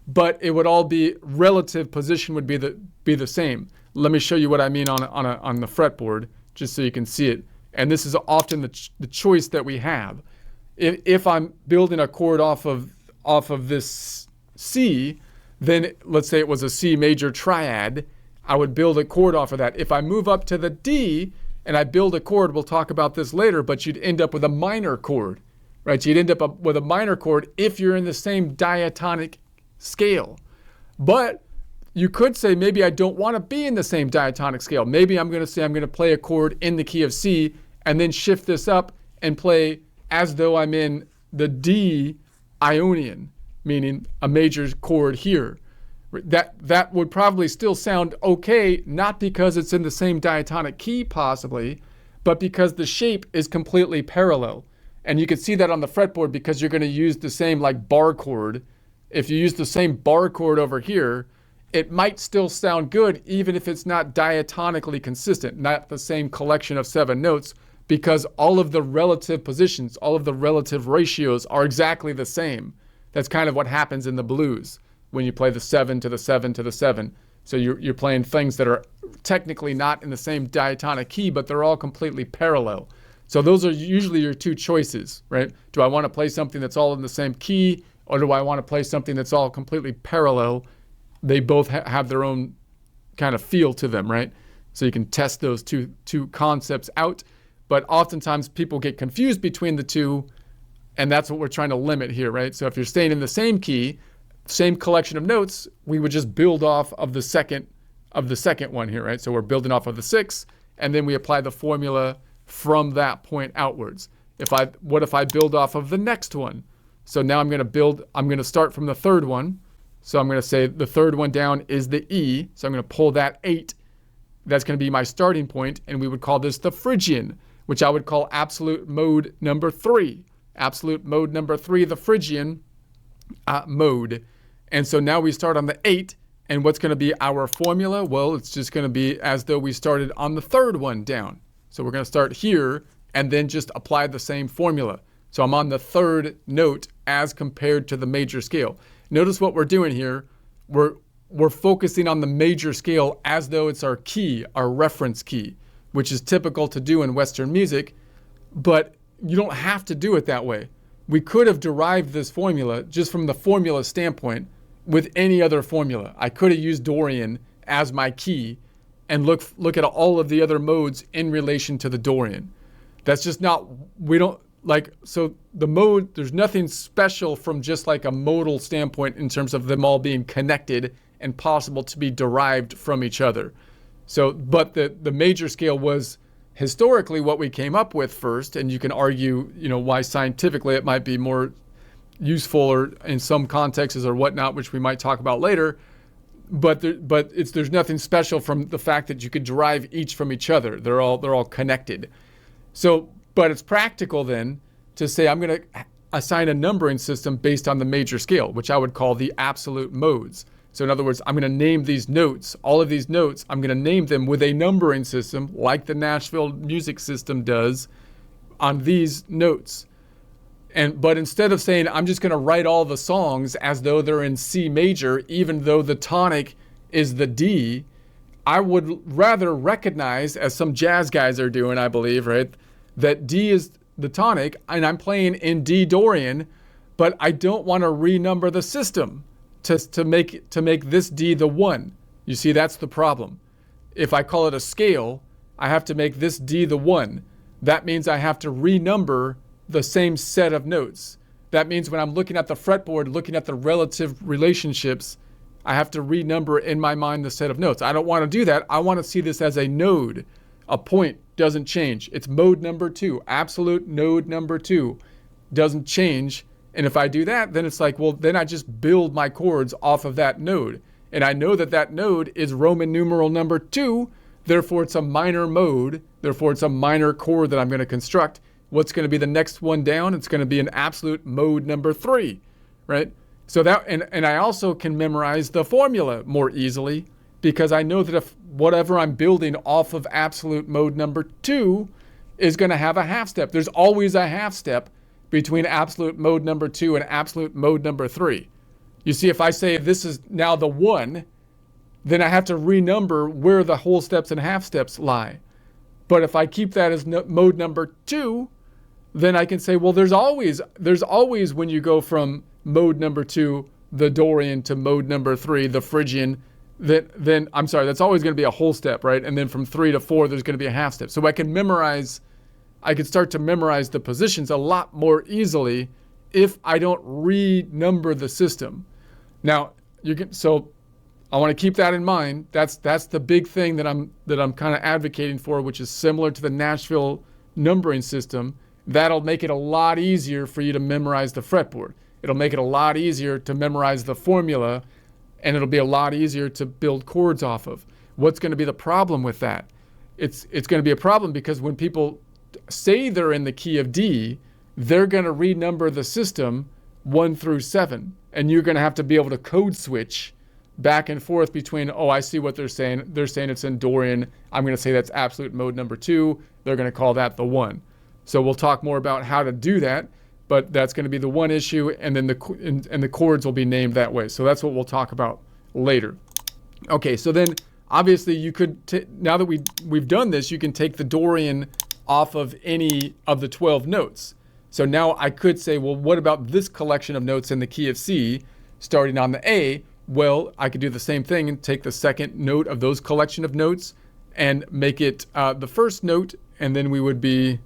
but it would all be relative position would be the same. Let me show you what I mean on the fretboard, just so you can see it. And this is often the choice that we have. If I'm building a chord off of this C, then let's say it was a C major triad, I would build a chord off of that. If I move up to the D and I build a chord, we'll talk about this later, but you'd end up with a minor chord, right? You'd end up with a minor chord if you're in the same diatonic scale. But you could say, maybe I don't want to be in the same diatonic scale. Maybe I'm going to say I'm going to play a chord in the key of C and then shift this up and play as though I'm in the D Ionian, meaning a major chord here. That would probably still sound okay, not because it's in the same diatonic key possibly, but because the shape is completely parallel. And you can see that on the fretboard because you're going to use the same like bar chord. If you use the same bar chord over here, it might still sound good even if it's not diatonically consistent, not the same collection of 7 notes, because all of the relative positions, all of the relative ratios are exactly the same. That's kind of what happens in the blues when you play the 7 to the 7 to the 7. So you're playing things that are technically not in the same diatonic key, but they're all completely parallel. So those are usually your two choices, right? Do I want to play something that's all in the same key, or do I want to play something that's all completely parallel? They both have their own kind of feel to them, right? So you can test those two concepts out. But oftentimes people get confused between the two, and that's what we're trying to limit here, right? So if you're staying in the same key, same collection of notes, we would just build off of the second one here, right? So we're building off of the 6, and then we apply the formula from that point outwards. What if I build off of the next one? So now I'm going to start from the third one. So I'm going to say the third one down is the E. So I'm going to pull that 8. That's going to be my starting point, and we would call this the Phrygian, which I would call absolute mode number 3. Absolute mode number 3, the Phrygian mode. And so now we start on the 8, and what's going to be our formula? Well, it's just going to be as though we started on the third one down. So we're going to start here and then just apply the same formula. So I'm on the third note as compared to the major scale. Notice what we're doing here. We're focusing on the major scale as though it's our key, our reference key, which is typical to do in Western music, but you don't have to do it that way. We could have derived this formula just from the formula standpoint with any other formula. I could have used Dorian as my key and look at all of the other modes in relation to the Dorian. That's just not, so the mode, there's nothing special from just like a modal standpoint in terms of them all being connected and possible to be derived from each other. So, but the major scale was historically what we came up with first, and you can argue, why scientifically it might be more useful or in some contexts or whatnot, which we might talk about later. But there's nothing special from the fact that you could derive each from each other. They're all connected. So, but it's practical then to say I'm going to assign a numbering system based on the major scale, which I would call the absolute modes. So in other words, I'm going to name these notes, all of these notes, I'm going to name them with a numbering system like the Nashville music system does on these notes. But instead of saying I'm just going to write all the songs as though they're in C major, even though the tonic is the D, I would rather recognize, as some jazz guys are doing, I believe, right, that D is the tonic and I'm playing in D Dorian, but I don't want to renumber the system to make this D the 1. You see, that's the problem. If I call it a scale, I have to make this D the 1. That means I have to renumber the same set of notes. That means when I'm looking at the fretboard, looking at the relative relationships, I have to renumber in my mind the set of notes. I don't want to do that. I want to see this as a node. A point doesn't change. It's mode number 2. Absolute node number 2 doesn't change. And if I do that, then it's like, well, then I just build my chords off of that node. And I know that node is Roman numeral number 2. Therefore, it's a minor mode. Therefore, it's a minor chord that I'm going to construct. What's going to be the next one down? It's going to be an absolute mode number 3, right? So that, and I also can memorize the formula more easily because I know that if whatever I'm building off of absolute mode number 2 is going to have a half step. There's always a half step between absolute mode number 2 and absolute mode number 3. You see, if I say this is now the 1, then I have to renumber where the whole steps and half steps lie. But if I keep that as mode number 2, then I can say, well, there's always when you go from mode number 2, the Dorian, to mode number 3, the Phrygian, then I'm sorry, that's always going to be a whole step, right? And then from 3 to 4, there's going to be a half step. So I could start to memorize the positions a lot more easily if I don't renumber the system. Now, so I want to keep that in mind. That's the big thing that I'm kind of advocating for, which is similar to the Nashville numbering system. That'll make it a lot easier for you to memorize the fretboard. It'll make it a lot easier to memorize the formula, and it'll be a lot easier to build chords off of. What's going to be the problem with that? It's going to be a problem because when people say they're in the key of D, they're going to renumber the system 1 through 7, and you're going to have to be able to code switch back and forth between, oh, I see what they're saying. They're saying it's in Dorian. I'm going to say that's absolute mode number 2. They're going to call that the 1. So we'll talk more about how to do that, but that's going to be the one issue, and then the chords will be named that way. So that's what we'll talk about later. Okay, so then obviously you could, now that we've done this, you can take the Dorian off of any of the 12 notes. So now I could say, well, what about this collection of notes in the key of C starting on the A? Well, I could do the same thing and take the second note of those collection of notes and make it the first note, and then we would be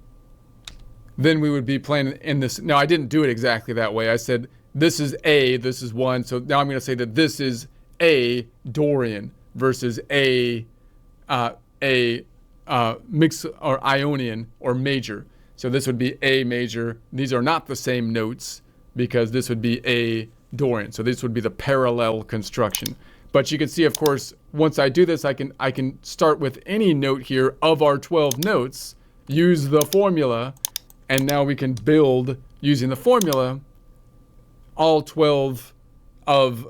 playing in this. Now, I didn't do it exactly that way. I said this is A, this is 1. So now I'm going to say that this is A Dorian versus A mix or Ionian or major. So this would be A major. These are not the same notes because this would be A Dorian. So this would be the parallel construction. But you can see, of course, once I do this, I can start with any note here of our 12 notes, use the formula, and now we can build, using the formula, all 12 of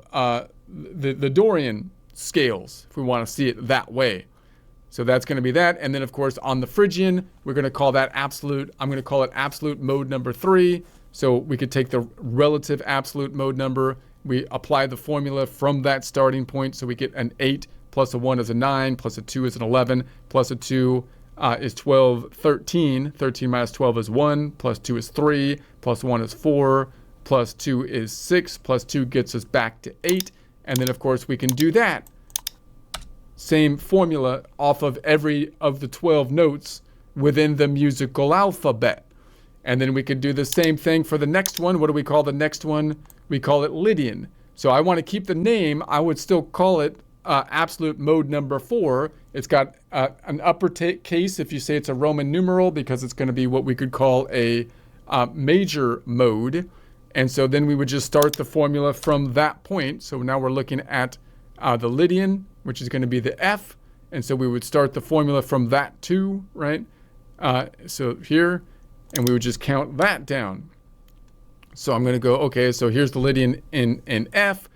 the Dorian scales, if we want to see it that way. So that's going to be that. And then, of course, on the Phrygian, we're going to call that absolute. I'm going to call it absolute mode number 3. So we could take the relative absolute mode number. We apply the formula from that starting point. So we get an 8 plus a 1 is a 9, plus a 2 is an 11, plus a 2 is 12, 13. 13 minus 12 is 1, plus 2 is 3, plus 1 is 4, plus 2 is 6, plus 2 gets us back to 8. And then, of course, we can do that same formula off of every of the 12 notes within the musical alphabet. And then we could do the same thing for the next one. What do we call the next one? We call it Lydian. So I want to keep the name. I would still call it absolute mode number 4. It's got an uppercase if you say it's a Roman numeral, because it's going to be what we could call a major mode. And so then we would just start the formula from that point. So now we're looking at the Lydian, which is going to be the F. And so we would start the formula from that too, right? So here, and we would just count that down. So I'm going to go, okay, so here's the Lydian in F,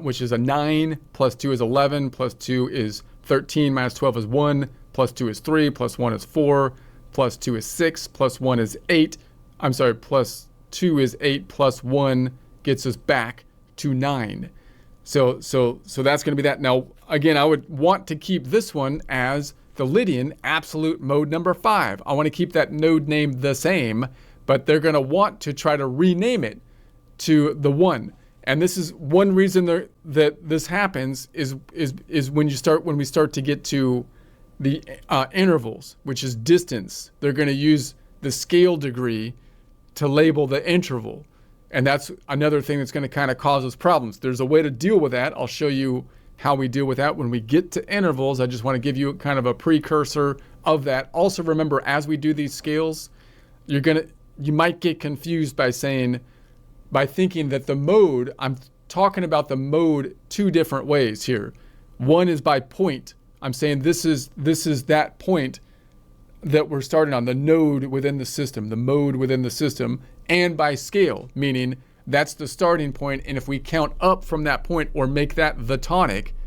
which is a 9, plus 2 is 11, plus 2 is 13, minus 12 is 1, plus 2 is 3, plus 1 is 4, plus 2 is 6, plus 1 is 8. I'm sorry, plus 2 is 8, plus 1 gets us back to 9. So that's going to be that. Now, again, I would want to keep this one as the Lydian absolute mode number 5. I want to keep that node name the same, but they're going to want to try to rename it to the 1. And this is one reason that this happens is when we start to get to the intervals, which is distance. They're going to use the scale degree to label the interval. And that's another thing that's going to kind of cause us problems. There's a way to deal with that. I'll show you how we deal with that when we get to intervals. I just want to give you kind of a precursor of that. Also remember, as we do these scales, you might get confused by thinking that the mode, I'm talking about the mode two different ways here. One is by point. I'm saying this is that point that we're starting on, the node within the system, the mode within the system, and by scale, meaning that's the starting point, and if we count up from that point or make that the tonic,